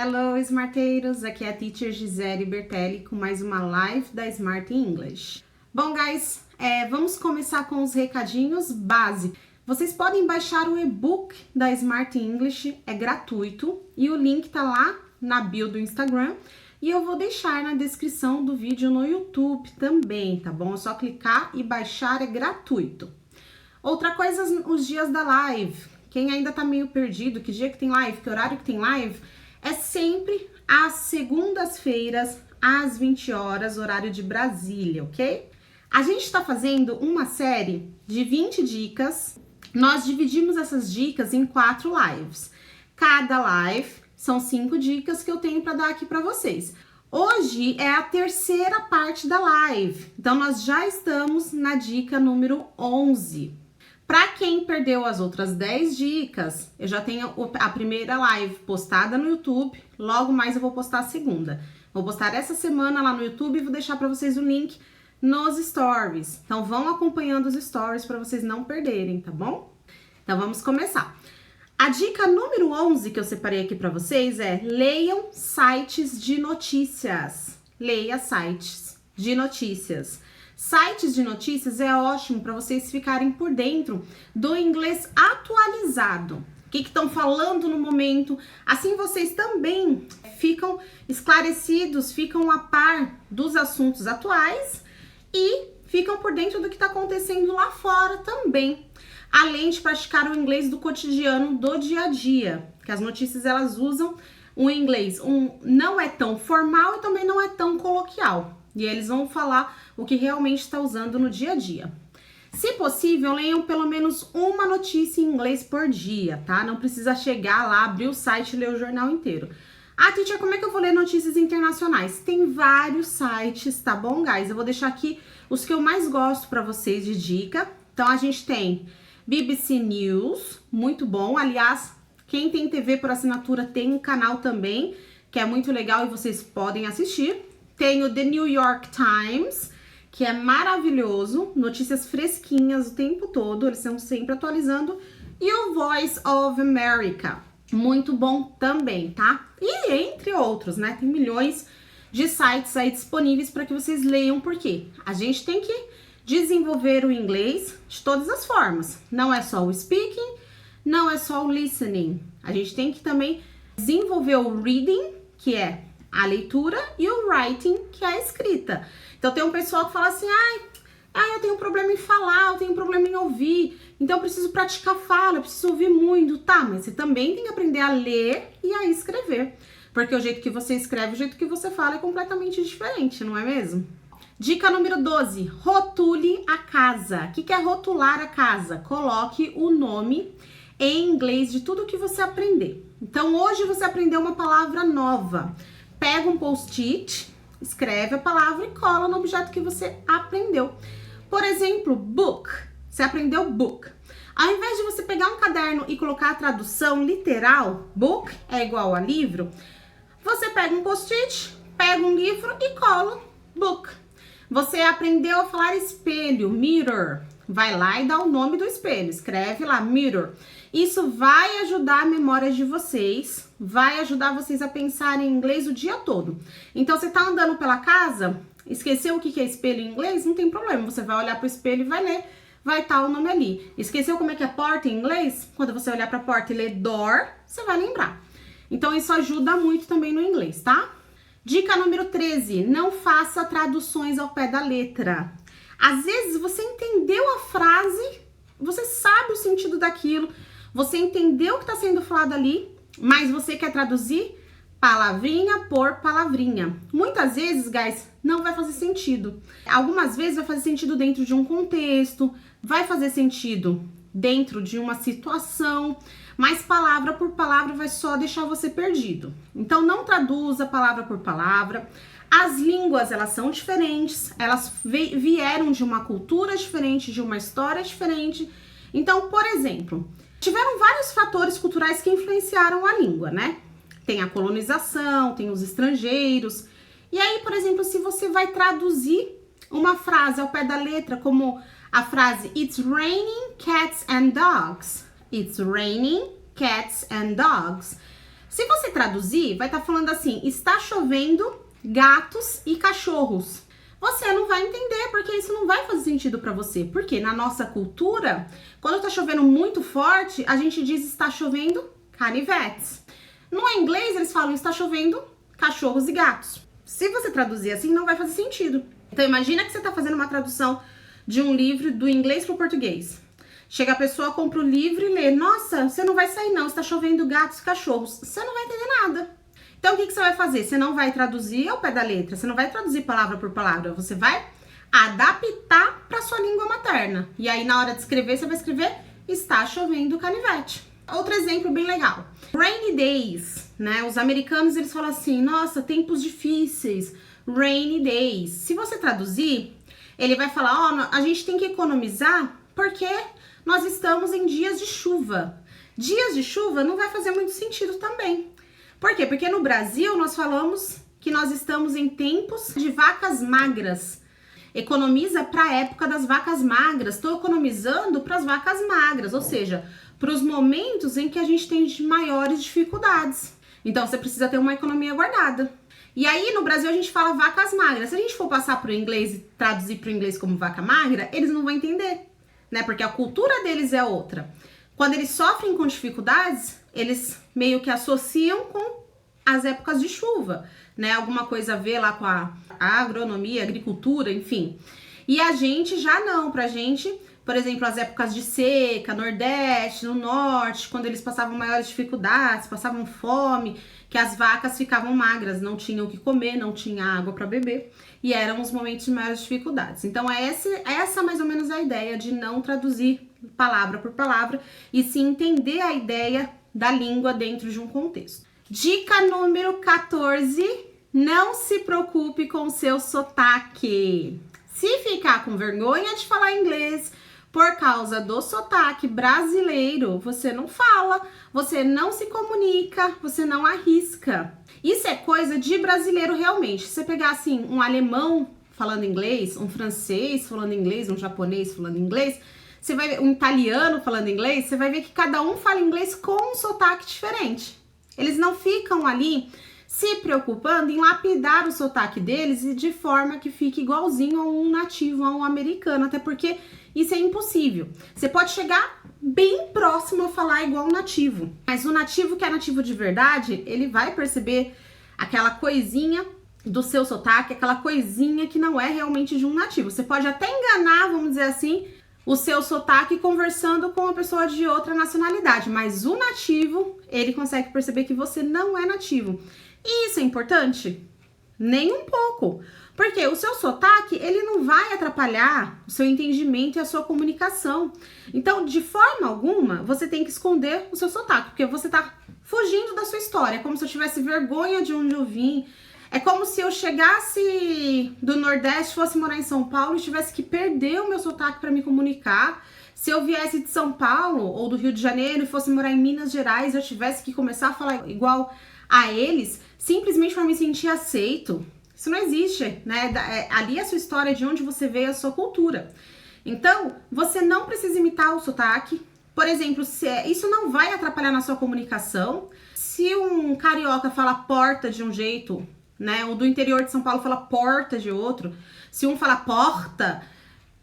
Hello, Smarteiros! Aqui é a Teacher Gisele Bertelli com mais uma live da Smart English. Bom, guys, vamos começar com os recadinhos básicos. Vocês podem baixar o e-book da Smart English, é gratuito, e o link tá lá na bio do Instagram. E eu vou deixar na descrição do vídeo no YouTube também, tá bom? É só clicar e baixar, é gratuito. Outra coisa, os dias da live. Quem ainda tá meio perdido, que dia que tem live, que horário que tem live, é sempre às segundas-feiras, às 20 horas, horário de Brasília, ok? A gente tá fazendo uma série de 20 dicas. Nós dividimos essas dicas em 4 lives. Cada live são 5 dicas que eu tenho para dar aqui para vocês. Hoje é a terceira parte da live, então nós já estamos na dica número 11. Para quem perdeu as outras 10 dicas, eu já tenho a primeira live postada no YouTube, logo mais eu vou postar a segunda. Vou postar essa semana lá no YouTube e vou deixar para vocês o link nos stories. Então vão acompanhando os stories para vocês não perderem, tá bom? Então vamos começar. A dica número 11 que eu separei aqui para vocês é: leiam sites de notícias. Leia sites de notícias. Sites de notícias é ótimo para vocês ficarem por dentro do inglês atualizado. O que estão falando no momento. Assim vocês também ficam esclarecidos, ficam a par dos assuntos atuais e ficam por dentro do que está acontecendo lá fora também. Além de praticar o inglês do cotidiano, do dia a dia, que as notícias elas usam o inglês não é tão formal e também não é tão coloquial. E eles vão falar o que realmente está usando no dia a dia. Se possível, leiam pelo menos uma notícia em inglês por dia, tá? Não precisa chegar lá, abrir o site e ler o jornal inteiro. Ah, teacher, como é que eu vou ler notícias internacionais? Tem vários sites, tá bom, guys? Eu vou deixar aqui os que eu mais gosto para vocês de dica. Então, a gente tem BBC News, muito bom. Aliás, quem tem TV por assinatura tem um canal também, que é muito legal e vocês podem assistir. Tem o The New York Times, que é maravilhoso, notícias fresquinhas o tempo todo, eles estão sempre atualizando. E o Voice of America, muito bom também, tá? E entre outros, né? Tem milhões de sites aí disponíveis para que vocês leiam, porque a gente tem que desenvolver o inglês de todas as formas. Não é só o speaking, não é só o listening. A gente tem que também desenvolver o reading, que é a leitura, e o writing, que é a escrita. Então tem um pessoal que fala assim, eu tenho problema em falar, eu tenho problema em ouvir, então eu preciso praticar fala, eu preciso ouvir muito. Tá, mas você também tem que aprender a ler e a escrever, porque o jeito que você escreve, o jeito que você fala é completamente diferente, não é mesmo? Dica número 12, rotule a casa. O que é rotular a casa? Coloque o nome em inglês de tudo que você aprender. Então hoje você aprendeu uma palavra nova. Pega um post-it, escreve a palavra e cola no objeto que você aprendeu. Por exemplo, book. Você aprendeu book. Ao invés de você pegar um caderno e colocar a tradução literal, book é igual a livro, você pega um post-it, pega um livro e cola book. Você aprendeu a falar espelho, mirror. Vai lá e dá o nome do espelho, escreve lá, mirror. Isso vai ajudar a memória de vocês, vai ajudar vocês a pensar em inglês o dia todo. Então, você tá andando pela casa, esqueceu o que é espelho em inglês? Não tem problema, você vai olhar pro espelho e vai ler, vai estar o nome ali. Esqueceu como é que é porta em inglês? Quando você olhar pra porta e ler door, você vai lembrar. Então, isso ajuda muito também no inglês, tá? Dica número 13, não faça traduções ao pé da letra. Às vezes você entendeu a frase, você sabe o sentido daquilo, você entendeu o que está sendo falado ali, mas você quer traduzir palavrinha por palavrinha. Muitas vezes, guys, não vai fazer sentido. Algumas vezes vai fazer sentido dentro de um contexto, vai fazer sentido dentro de uma situação, mas palavra por palavra vai só deixar você perdido. Então não traduza palavra por palavra. As línguas, elas são diferentes, elas vieram de uma cultura diferente, de uma história diferente. Então, por exemplo, tiveram vários fatores culturais que influenciaram a língua, né? Tem a colonização, tem os estrangeiros. E aí, por exemplo, se você vai traduzir uma frase ao pé da letra, como a frase It's raining cats and dogs. It's raining cats and dogs. Se você traduzir, vai estar falando assim, está chovendo gatos e cachorros. Você não vai entender, porque isso não vai fazer sentido para você. Porque na nossa cultura, quando tá chovendo muito forte, a gente diz está chovendo canivetes. No inglês, eles falam está chovendo cachorros e gatos. Se você traduzir assim, não vai fazer sentido. Então, imagina que você tá fazendo uma tradução de um livro do inglês para o português. Chega a pessoa, compra o livro e lê. Nossa, você não vai sair não, está chovendo gatos e cachorros. Você não vai entender nada. Então, o que você vai fazer? Você não vai traduzir ao pé da letra, você não vai traduzir palavra por palavra, você vai adaptar para sua língua materna. E aí, na hora de escrever, você vai escrever está chovendo canivete. Outro exemplo bem legal. Rainy days, né? Os americanos, eles falam assim, nossa, tempos difíceis, rainy days. Se você traduzir, ele vai falar, ó, a gente tem que economizar porque nós estamos em dias de chuva. Dias de chuva não vai fazer muito sentido também. Por quê? Porque no Brasil nós falamos que nós estamos em tempos de vacas magras. Economiza para a época das vacas magras. Estou economizando para as vacas magras, ou seja, para os momentos em que a gente tem maiores dificuldades. Então você precisa ter uma economia guardada. E aí no Brasil a gente fala vacas magras. Se a gente for passar para o inglês e traduzir para o inglês como vaca magra, eles não vão entender, né? Porque a cultura deles é outra. Quando eles sofrem com dificuldades, eles meio que associam com as épocas de chuva, né? Alguma coisa a ver lá com a agronomia, agricultura, enfim. E a gente já não, pra gente, por exemplo, as épocas de seca, Nordeste, no Norte, quando eles passavam maiores dificuldades, passavam fome, que as vacas ficavam magras, não tinham o que comer, não tinha água para beber, e eram os momentos de maiores dificuldades. Então, essa mais ou menos a ideia de não traduzir palavra por palavra, e sim entender a ideia da língua dentro de um contexto. Dica número 14, não se preocupe com o seu sotaque. Se ficar com vergonha de falar inglês por causa do sotaque brasileiro, você não fala, você não se comunica, você não arrisca. Isso é coisa de brasileiro realmente. Se você pegar assim um alemão falando inglês, um francês falando inglês, um japonês falando inglês, você vai ver um italiano falando inglês, você vai ver que cada um fala inglês com um sotaque diferente. Eles não ficam ali se preocupando em lapidar o sotaque deles e de forma que fique igualzinho a um nativo, a um americano, até porque isso é impossível. Você pode chegar bem próximo a falar igual um nativo, mas o nativo que é nativo de verdade, ele vai perceber aquela coisinha do seu sotaque, aquela coisinha que não é realmente de um nativo. Você pode até enganar, vamos dizer assim, o seu sotaque conversando com uma pessoa de outra nacionalidade, mas o nativo, ele consegue perceber que você não é nativo. E isso é importante? Nem um pouco. Porque o seu sotaque, ele não vai atrapalhar o seu entendimento e a sua comunicação. Então, de forma alguma, você tem que esconder o seu sotaque, porque você tá fugindo da sua história. É como se eu tivesse vergonha de onde eu vim. É como se eu chegasse do Nordeste, fosse morar em São Paulo e tivesse que perder o meu sotaque para me comunicar. Se eu viesse de São Paulo ou do Rio de Janeiro e fosse morar em Minas Gerais, eu tivesse que começar a falar igual a eles, simplesmente para me sentir aceito. Isso não existe, né? Ali é a sua história, de onde você veio, a sua cultura. Então, você não precisa imitar o sotaque. Por exemplo, isso não vai atrapalhar na sua comunicação. Se um carioca fala porta de um jeito, né? O do interior de São Paulo fala porta de outro. Se um fala porta,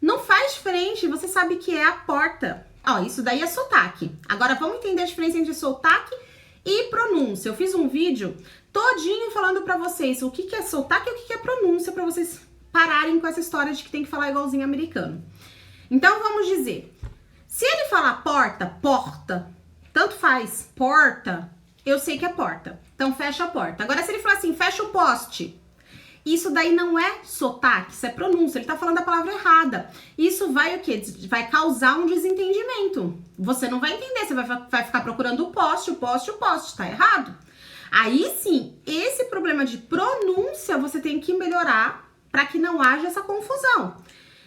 não faz diferente, você sabe que é a porta. Ó, isso daí é sotaque. Agora vamos entender a diferença entre sotaque e pronúncia. Eu fiz um vídeo todinho falando pra vocês o que é sotaque e o que é pronúncia, pra vocês pararem com essa história de que tem que falar igualzinho americano. Então vamos dizer, se ele falar porta, porta, tanto faz, porta, eu sei que é porta. Então fecha a porta. Agora se ele falar assim, fecha o poste, isso daí não é sotaque, isso é pronúncia, ele tá falando a palavra errada. Isso vai o quê? Vai causar um desentendimento. Você não vai entender, você vai ficar procurando o poste, tá errado. Aí sim, esse problema de pronúncia você tem que melhorar para que não haja essa confusão.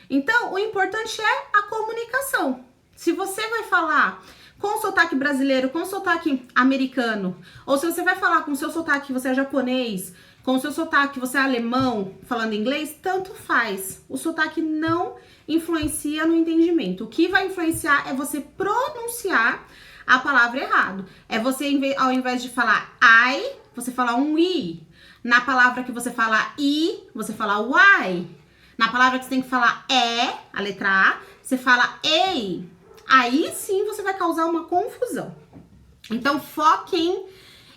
Então, o importante é a comunicação. Se você vai falar com sotaque brasileiro, com sotaque americano, ou se você vai falar com o seu sotaque que você é japonês, com o seu sotaque que você é alemão, falando inglês, tanto faz. O sotaque não influencia no entendimento. O que vai influenciar é você pronunciar a palavra errado. É você, ao invés de falar I, você falar um I. Na palavra que você fala I, você fala Y. Na palavra que você tem que falar a letra A, você fala EI. Aí sim você vai causar uma confusão. Então foquem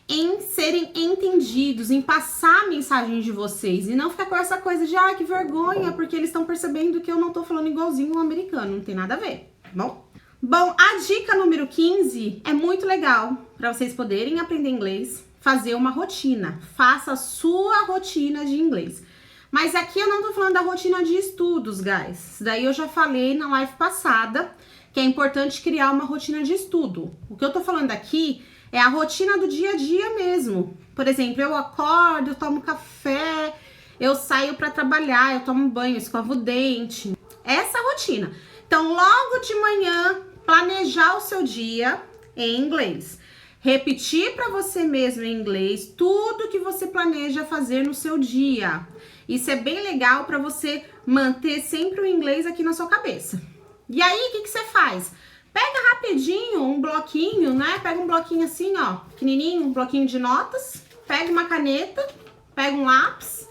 em serem entendidos, em passar a mensagem de vocês e não ficar com essa coisa de que vergonha, porque eles estão percebendo que eu não tô falando igualzinho um americano, não tem nada a ver, tá bom? Bom, a dica número 15 é muito legal para vocês poderem aprender inglês, fazer uma rotina. Faça a sua rotina de inglês. Mas aqui eu não tô falando da rotina de estudos, guys. Isso daí eu já falei na live passada, que é importante criar uma rotina de estudo. O que eu tô falando aqui é a rotina do dia a dia mesmo. Por exemplo, eu acordo, eu tomo café, eu saio para trabalhar, eu tomo banho, escovo o dente. Essa rotina. Então, logo de manhã, planejar o seu dia em inglês. Repetir para você mesmo em inglês tudo que você planeja fazer no seu dia. Isso é bem legal para você manter sempre o inglês aqui na sua cabeça. E aí, o que você faz? Pega rapidinho um bloquinho, né? Pega um bloquinho assim, ó, pequenininho, um bloquinho de notas. Pega uma caneta, pega um lápis.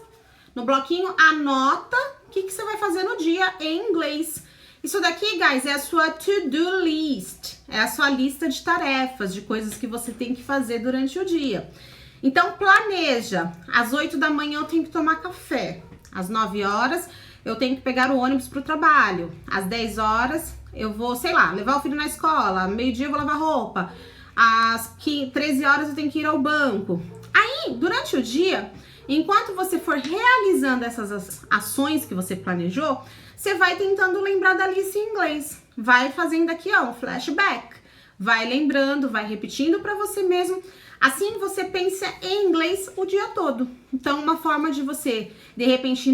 No bloquinho, anota o que você vai fazer no dia em inglês. Isso daqui, guys, é a sua to-do list. É a sua lista de tarefas, de coisas que você tem que fazer durante o dia. Então, planeja. Às 8 da manhã eu tenho que tomar café. Às 9 horas eu tenho que pegar o ônibus para o trabalho. Às 10 horas eu vou, sei lá, levar o filho na escola. Meio-dia eu vou lavar roupa. Às 13 horas eu tenho que ir ao banco. Aí, durante o dia, enquanto você for realizando essas ações que você planejou, você vai tentando lembrar da lista em inglês. Vai fazendo aqui, ó, um flashback. Vai lembrando, vai repetindo para você mesmo. Assim você pensa em inglês o dia todo. Então, uma forma de você, de repente,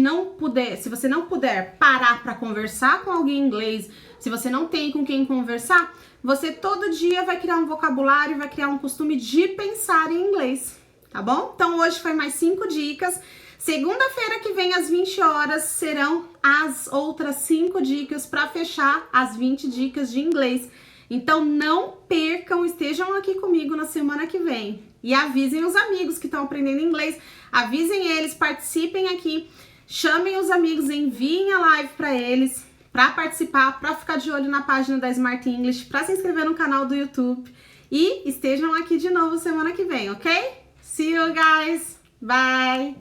se você não puder parar para conversar com alguém em inglês, se você não tem com quem conversar, você todo dia vai criar um vocabulário, vai criar um costume de pensar em inglês, tá bom? Então, hoje foi mais 5 dicas. Segunda-feira que vem, às 20 horas, serão as outras 5 dicas para fechar as 20 dicas de inglês. Então, não percam, estejam aqui comigo na semana que vem. E avisem os amigos que estão aprendendo inglês, avisem eles, participem aqui, chamem os amigos, enviem a live para eles, para participar, para ficar de olho na página da Smart English, para se inscrever no canal do YouTube. E estejam aqui de novo semana que vem, ok? See you guys! Bye!